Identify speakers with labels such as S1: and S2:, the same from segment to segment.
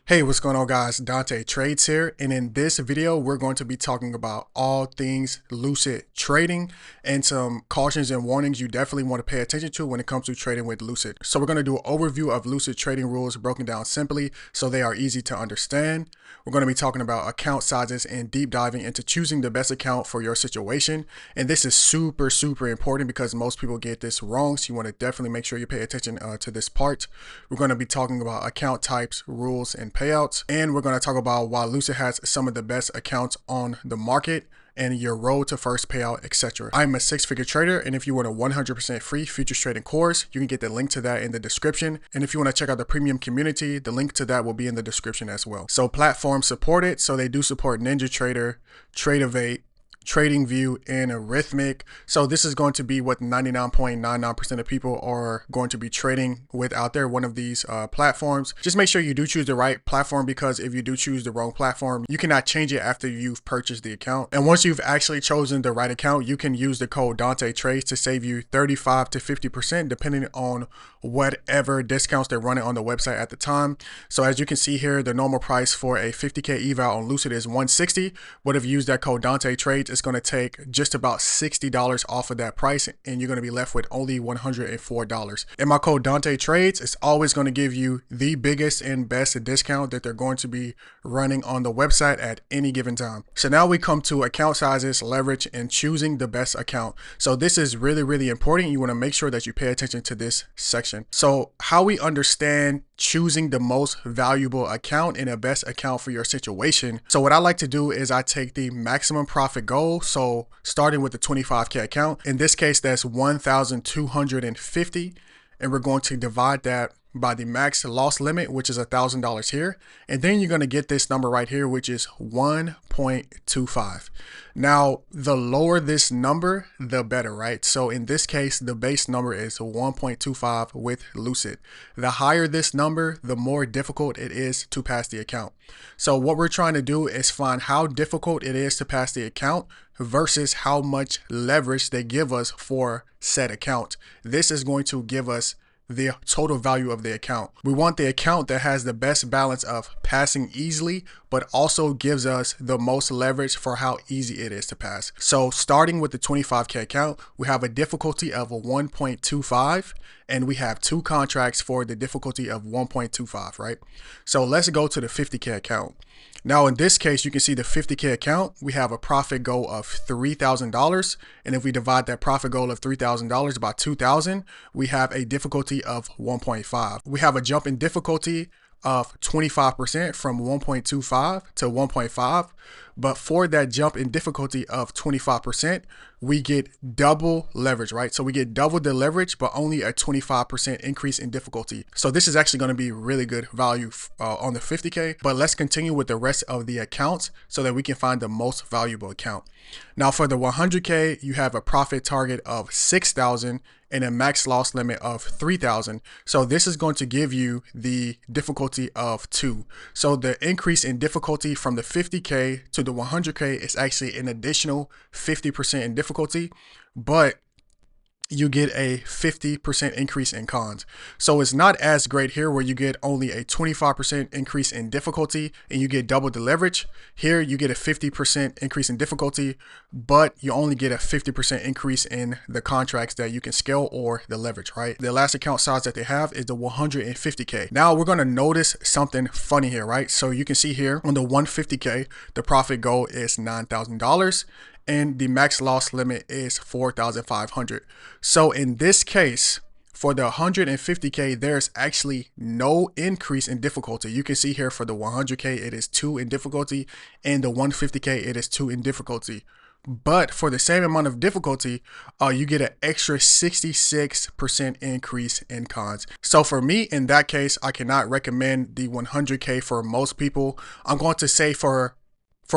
S1: Hey, what's going on guys? Dante Trades here, and in this video we're going to be talking about all things Lucid trading and some cautions and warnings you definitely want to pay attention to when it comes to trading with Lucid. So we're going to do an overview of Lucid trading rules broken down simply so they are easy to understand. We're going to be talking about account sizes and deep diving into choosing the best account for your situation. And this is super important because most people get this wrong, so you want to definitely make sure you pay attention to this part. We're going to be talking about account types, rules, and payouts, and we're going to talk about why Lucid has some of the best accounts on the market and your road to first payout, etc. I'm a six-figure trader, and if you want a 100% free futures trading course, you can get the link to that in the description. And if you want to check out the premium community, the link to that will be in the description as well. So platform supported, so they do support NinjaTrader, Tradeovate, TradingView, and Arithmetic. So this is going to be what 99.99% of people are going to be trading with out there, one of these platforms. Just make sure you do choose the right platform, because if you do choose the wrong platform, you cannot change it after you've purchased the account. And once you've actually chosen the right account, you can use the code Dante Trades to save you 35 to 50% depending on whatever discounts they're running on the website at the time. So as you can see here, the normal price for a 50K eval on Lucid is $160, but if you use that code Dante Trades, it's going to take just about $60 off of that price, and you're going to be left with only $104. And my code Dante Trades is always going to give you the biggest and best discount that they're going to be running on the website at any given time. So now we come to account sizes, leverage, and choosing the best account. So this is really important. You want to make sure that you pay attention to this section. So how we understand choosing the most valuable account and the best account for your situation. So what I like to do is I take the maximum profit goal. So starting with the 25K account, in this case, that's 1,250. And we're going to divide that by the max loss limit, which is $1,000 here. And then you're going to get this number right here, which is 1.25. Now, the lower this number, the better, right? So in this case, the base number is 1.25 with Lucid. The higher this number, the more difficult it is to pass the account. So what we're trying to do is find how difficult it is to pass the account versus how much leverage they give us for said account. This is going to give us the total value of the account. We want the account that has the best balance of passing easily, but also gives us the most leverage for how easy it is to pass. So starting with the 25K account, we have a difficulty of 1.25, and we have two contracts for the difficulty of 1.25, right? So let's go to the 50K account. Now in this case, you can see the 50K account, we have a profit goal of $3,000. And if we divide that profit goal of $3,000 by 2,000, we have a difficulty of 1.5. We have a jump in difficulty of 25% from 1.25 to 1.5. But for that jump in difficulty of 25%, we get double leverage, right? So we get double the leverage, but only a 25% increase in difficulty. So this is actually going to be really good value on the 50K. But let's continue with the rest of the accounts so that we can find the most valuable account. Now for the 100K, you have a profit target of 6,000 and a max loss limit of 3,000. So this is going to give you the difficulty of 2. So the increase in difficulty from the 50K to the 100K is actually an additional 50% in difficulty, but you get a 50% increase in cons. So it's not as great here where you get only a 25% increase in difficulty and you get double the leverage. Here you get a 50% increase in difficulty, but you only get a 50% increase in the contracts that you can scale or the leverage, right? The last account size that they have is the 150K. Now we're going to notice something funny here, right? So you can see here on the 150K, the profit goal is $9,000. And the max loss limit is 4,500. So in this case, for the 150K, there's actually no increase in difficulty. You can see here for the 100K, it is 2 in difficulty, and the 150K, it is 2 in difficulty. But for the same amount of difficulty, you get an extra 66% increase in cons. So for me, in that case, I cannot recommend the 100K for most people. I'm going to say for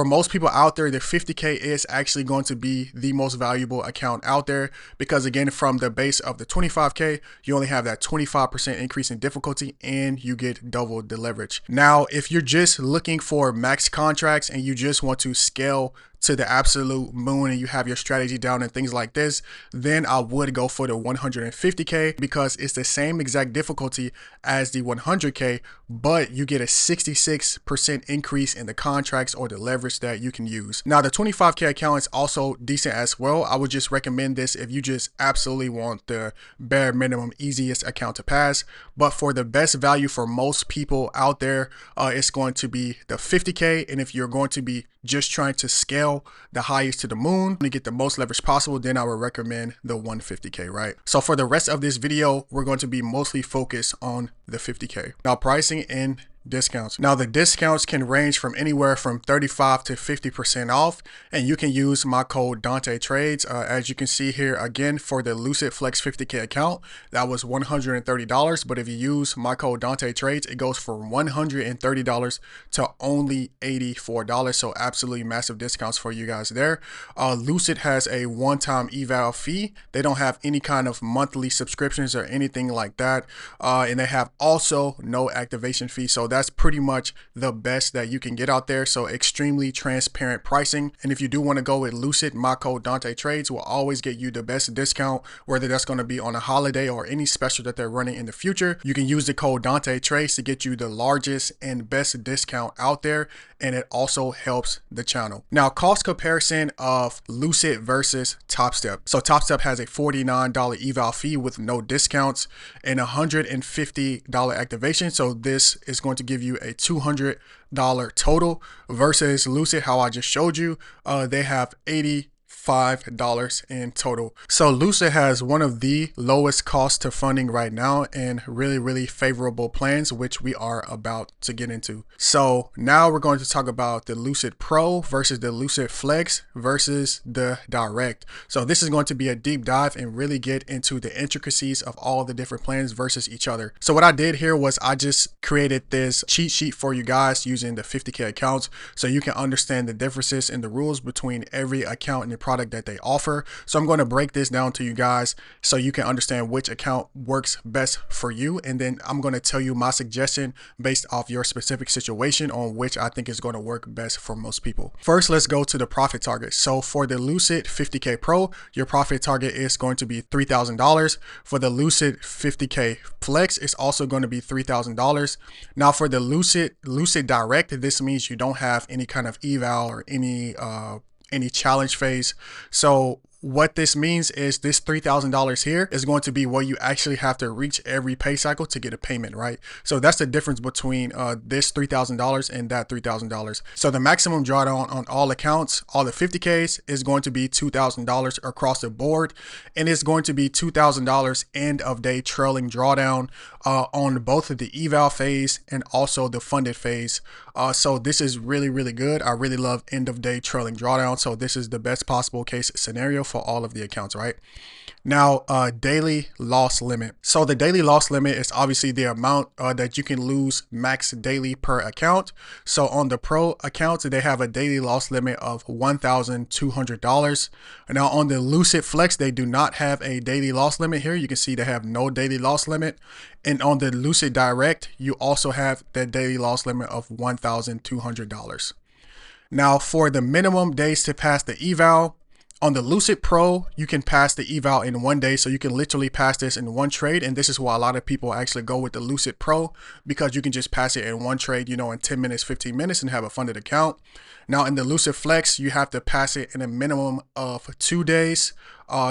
S1: most people out there, the 50K is actually going to be the most valuable account out there, because again, from the base of the 25K, you only have that 25% increase in difficulty and you get double the leverage. Now, if you're just looking for max contracts and you just want to scale to the absolute moon and you have your strategy down and things like this, then I would go for the 150K because it's the same exact difficulty as the 100K, but you get a 66% increase in the contracts or the leverage that you can use. Now the 25K account is also decent as well. I would just recommend this if you just absolutely want the bare minimum easiest account to pass, but for the best value for most people out there, it's going to be the 50K. And if you're going to be just trying to scale the highest to the moon to get the most leverage possible, then I would recommend the 150K, right? So for the rest of this video, we're going to be mostly focused on the 50K. Now pricing and discounts. Now the discounts can range from anywhere from 35 to 50% off, and you can use my code Dante Trades. As you can see here, again, for the Lucid Flex 50K account, that was $130, but if you use my code Dante Trades, it goes from $130 to only $84. So absolutely massive discounts for you guys there. Lucid has a one-time eval fee. They don't have any kind of monthly subscriptions or anything like that, and they have also no activation fee. So that's pretty much the best that you can get out there. So extremely transparent pricing. And if you do want to go with Lucid, my code Dante Trades will always get you the best discount, whether that's going to be on a holiday or any special that they're running in the future. You can use the code Dante Trades to get you the largest and best discount out there. And it also helps the channel. Now, cost comparison of Lucid versus Topstep. So Topstep has a $49 eval fee with no discounts and $150 activation. So this is going to give you a $200 total versus Lucid, how I just showed you. They have $85 in total. So Lucid has one of the lowest cost to funding right now and really favorable plans, which we are about to get into. So now we're going to talk about the Lucid Pro versus the Lucid Flex versus the Direct. So this is going to be a deep dive and really get into the intricacies of all the different plans versus each other. So what I did here was I just created this cheat sheet for you guys using the 50K accounts so you can understand the differences in the rules between every account and the product that they offer. So I'm going to break this down to you guys so you can understand which account works best for you. And then I'm going to tell you my suggestion based off your specific situation on which I think is going to work best for most people. First, let's go to the profit target. So for the Lucid 50K Pro, your profit target is going to be $3,000. For the Lucid 50K Flex, it's also going to be $3,000. Now for the Lucid Direct, this means you don't have any kind of eval or any challenge phase. So what this means is this $3,000 here is going to be what you actually have to reach every pay cycle to get a payment, right? So that's the difference between this $3,000 and that $3,000. So the maximum drawdown on all accounts, all the 50Ks, is going to be $2,000 across the board, and it's going to be $2,000 end of day trailing drawdown on both of the eval phase and also the funded phase. So this is really good. I really love end of day trailing drawdown. So this is the best possible case scenario for all of the accounts, right? Now, daily loss limit. So the daily loss limit is obviously the amount that you can lose max daily per account. So on the Pro accounts, they have a daily loss limit of $1,200. Now on the Lucid Flex, they do not have a daily loss limit here. You can see they have no daily loss limit. And on the Lucid Direct, you also have that daily loss limit of $1,200. Now for the minimum days to pass the eval, on the Lucid Pro, you can pass the eval in 1 day. So you can literally pass this in one trade. And this is why a lot of people actually go with the Lucid Pro, because you can just pass it in one trade, you know, in 10 minutes, 15 minutes and have a funded account. Now in the Lucid Flex, you have to pass it in a minimum of 2 days.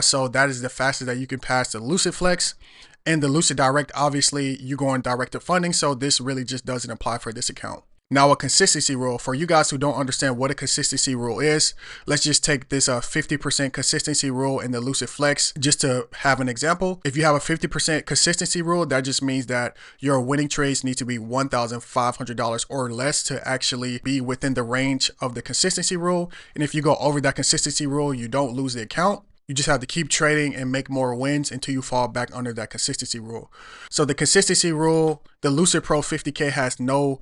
S1: So that is the fastest that you can pass the Lucid Flex. And the Lucid Direct, obviously you're going direct to funding. So this really just doesn't apply for this account. Now a consistency rule, for you guys who don't understand what a consistency rule is, let's just take this 50% consistency rule in the Lucid Flex just to have an example. If you have a 50% consistency rule, that just means that your winning trades need to be $1,500 or less to actually be within the range of the consistency rule. And if you go over that consistency rule, you don't lose the account. You just have to keep trading and make more wins until you fall back under that consistency rule. So the consistency rule, the Lucid Pro 50K has no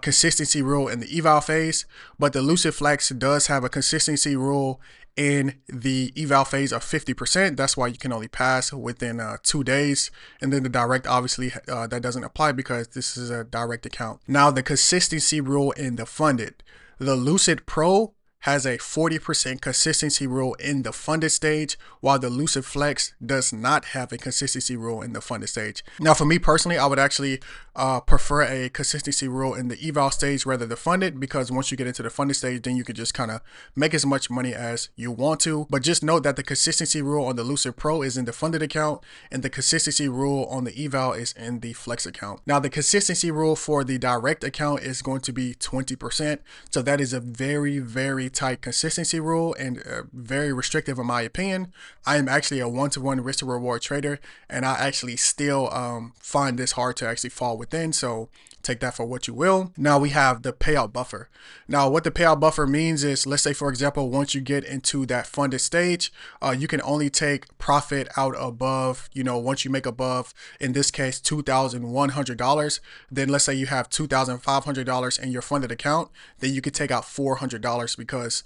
S1: consistency rule in the eval phase, but the Lucid Flex does have a consistency rule in the eval phase of 50%. That's why you can only pass within 2 days. And then the direct, obviously that doesn't apply because this is a direct account. Now the consistency rule in the funded, the Lucid Pro has a 40% consistency rule in the funded stage, while the Lucid Flex does not have a consistency rule in the funded stage. Now, for me personally, I would actually prefer a consistency rule in the eval stage rather than funded, because once you get into the funded stage, then you can just kind of make as much money as you want to. But just note that the consistency rule on the Lucid Pro is in the funded account, and the consistency rule on the eval is in the Flex account. Now, the consistency rule for the direct account is going to be 20%. So that is a very, very tight consistency rule and very restrictive in my opinion. I am actually a one-to-one risk to reward trader, and I actually still find this hard to actually fall within. So take that for what you will. Now we have the payout buffer. Now what the payout buffer means is, let's say for example, once you get into that funded stage, you can only take profit out above, once you make above, in this case, $2,100, then let's say you have $2,500 in your funded account, then you could take out $400 because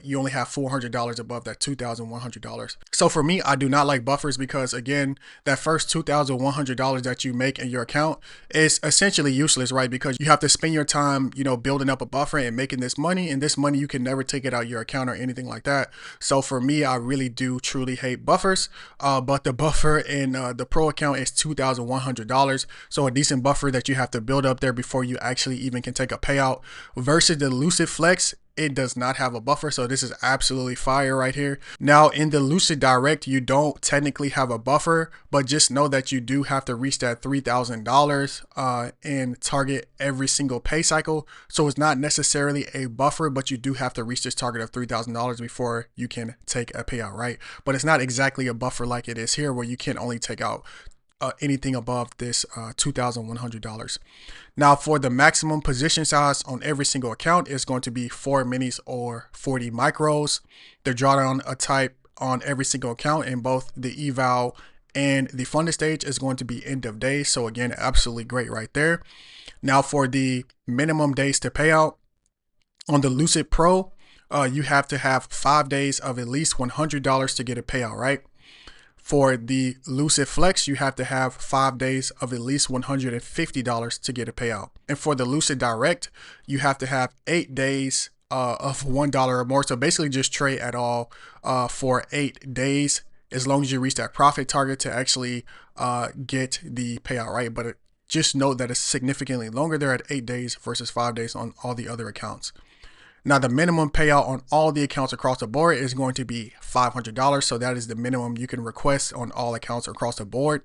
S1: you only have $400 above that $2,100. So for me, I do not like buffers because again, that first $2,100 that you make in your account is essentially useless, right? Because you have to spend your time, building up a buffer and making this money, and this money you can never take it out of your account or anything like that. So for me, I really do truly hate buffers. But the buffer in the Pro account is $2,100. So a decent buffer that you have to build up there before you actually even can take a payout, versus the Lucid Flex. It does not have a buffer, so this is absolutely fire right here. Now in the Lucid Direct, you don't technically have a buffer, but just know that you do have to reach that $3,000 and target every single pay cycle. So it's not necessarily a buffer, but you do have to reach this target of $3,000 before you can take a payout, right? But it's not exactly a buffer like it is here, where you can only take out anything above this $2,100. Now for the maximum position size on every single account is going to be 4 minis or 40 micros. The drawdown type on every single account in both the eval and the funded stage is going to be end of day. So again, absolutely great right there. Now for the minimum days to pay out on the Lucid Pro, you have to have 5 days of at least $100 to get a payout, right? For the Lucid Flex, you have to have 5 days of at least $150 to get a payout. And for the Lucid Direct, you have to have 8 days of $1 or more. So basically just trade at all for 8 days, as long as you reach that profit target to actually get the payout, right? But just note that it's significantly longer there at 8 days versus 5 days on all the other accounts. Now, the minimum payout on all the accounts across the board is going to be $500. So that is the minimum you can request on all accounts across the board.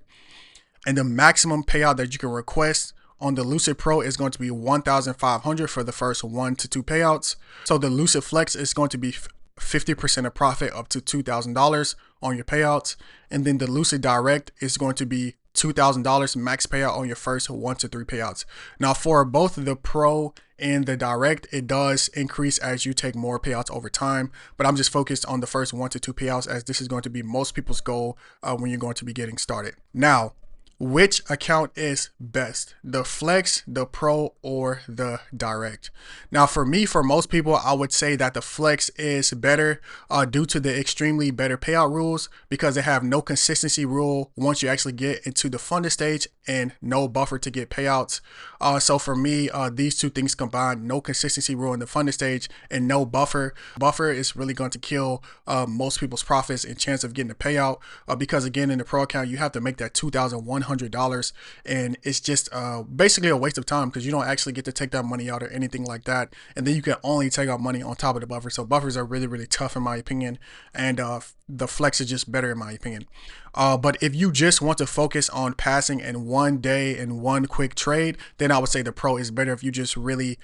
S1: And the maximum payout that you can request on the Lucid Pro is going to be $1,500 for the first 1 to 2 payouts. So the Lucid Flex is going to be 50% of profit up to $2,000 on your payouts. And then the Lucid Direct is going to be $2,000 max payout on your first 1 to 3 payouts. Now for both the Pro and the Direct, it does increase as you take more payouts over time, but I'm just focused on the first 1 to 2 payouts, as this is going to be most people's goal when you're going to be getting started. Now, which account is best, the Flex, the Pro, or the Direct? Now for me, for most people, I would say that the Flex is better due to the extremely better payout rules, because they have no consistency rule once you actually get into the funded stage and no buffer to get payouts. So for me, these two things combined, no consistency rule in the funded stage and no buffer. Buffer is really going to kill most people's profits and chance of getting a payout, because again, in the Pro account, you have to make that $2,100, and it's just basically a waste of time, because you don't actually get to take that money out or anything like that, and then you can only take out money on top of the buffer. So buffers are really, really tough in my opinion, and the Flex is just better in my opinion. But if you just want to focus on passing in 1 day and 1 quick trade, then I would say the Pro is better. If you just really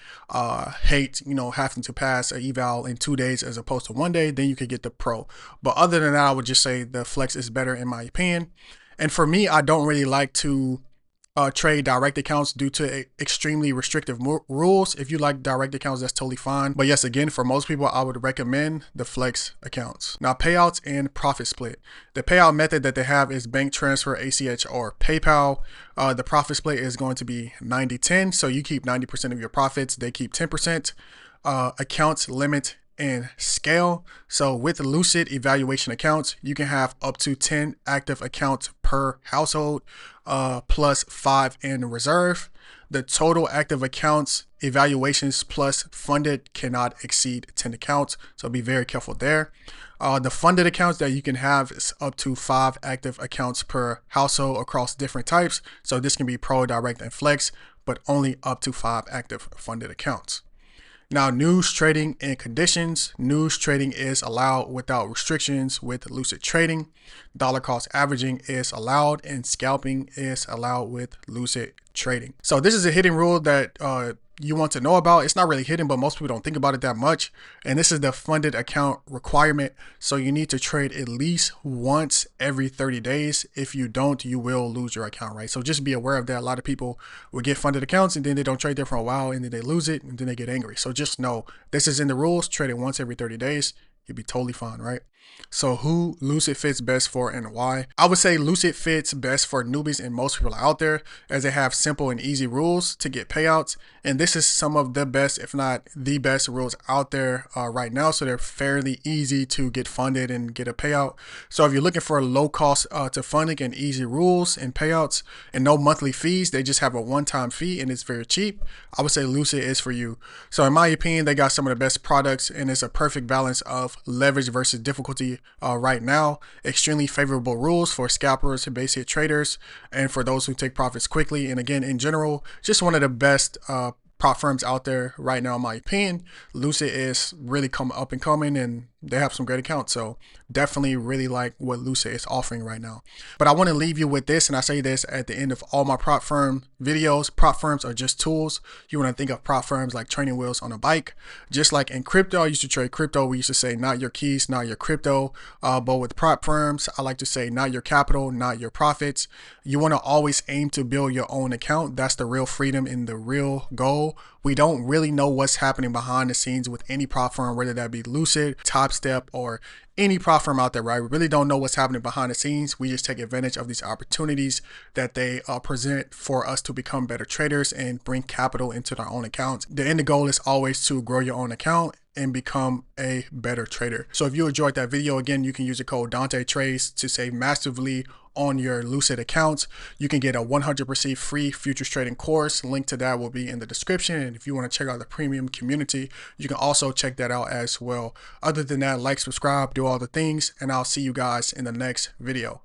S1: hate, having to pass an eval in 2 days as opposed to 1 day, then you could get the Pro. But other than that, I would just say the Flex is better in my opinion. And for me, I don't really like to trade direct accounts due to extremely restrictive rules. If you like direct accounts, that's totally fine. But yes, again, for most people, I would recommend the Flex accounts. Now, payouts and profit split. The payout method that they have is bank transfer, ACH, or PayPal. The profit split is going to be 90-10. So you keep 90% of your profits, they keep 10%. Accounts limit and scale. So with Lucid evaluation accounts, you can have up to 10 active accounts per household, plus 5 in reserve. The total active accounts evaluations plus funded cannot exceed 10 accounts. So be very careful there. The funded accounts that you can have is up to 5 active accounts per household across different types. So this can be Pro, Direct, and Flex, but only up to 5 active funded accounts. Now, news trading and conditions. News trading is allowed without restrictions with Lucid Trading. Dollar cost averaging is allowed, and scalping is allowed with Lucid Trading. So this is a hidden rule that you want to know about. It's not really hidden, but most people don't think about it that much. And this is the funded account requirement. So you need to trade at least once every 30 days. If you don't, you will lose your account, right? So just be aware of that. A lot of people will get funded accounts and then they don't trade there for a while and then they lose it and then they get angry. So just know this is in the rules. Trade it once every 30 days. You'll be totally fine, right? So who Lucid fits best for and why? I would say Lucid fits best for newbies and most people out there, as they have simple and easy rules to get payouts. And this is some of the best, if not the best rules out there right now. So they're fairly easy to get funded and get a payout. So if you're looking for low cost to funding and easy rules and payouts and no monthly fees, they just have a one-time fee and it's very cheap, I would say Lucid is for you. So in my opinion, they got some of the best products and it's a perfect balance of leverage versus difficulty right now. Extremely favorable rules for scalpers and basic traders and for those who take profits quickly. And again, in general, just one of the best prop firms out there right now, in my opinion. Lucid is really up and coming and they have some great accounts. So definitely really like what Lucid is offering right now. But I want to leave you with this, and I say this at the end of all my prop firm videos. Prop firms are just tools. You want to think of prop firms like training wheels on a bike. Just like in crypto, I used to trade crypto. We used to say not your keys, not your crypto. But with prop firms, I like to say not your capital, not your profits. You want to always aim to build your own account. That's the real freedom and the real goal. We don't really know what's happening behind the scenes with any prop firm, whether that be Lucid, Topstep, or any prop firm out there, right? We really don't know what's happening behind the scenes. We just take advantage of these opportunities that they present for us to become better traders and bring capital into our own accounts. The end goal is always to grow your own account and become a better trader. So if you enjoyed that video, again, you can use the code DanteTrades to save massively on your Lucid accounts. You can get a 100% free futures trading course. Link to that will be in the description. And if you want to check out the premium community, you can also check that out as well. Other than that, like, subscribe, do all the things, and I'll see you guys in the next video.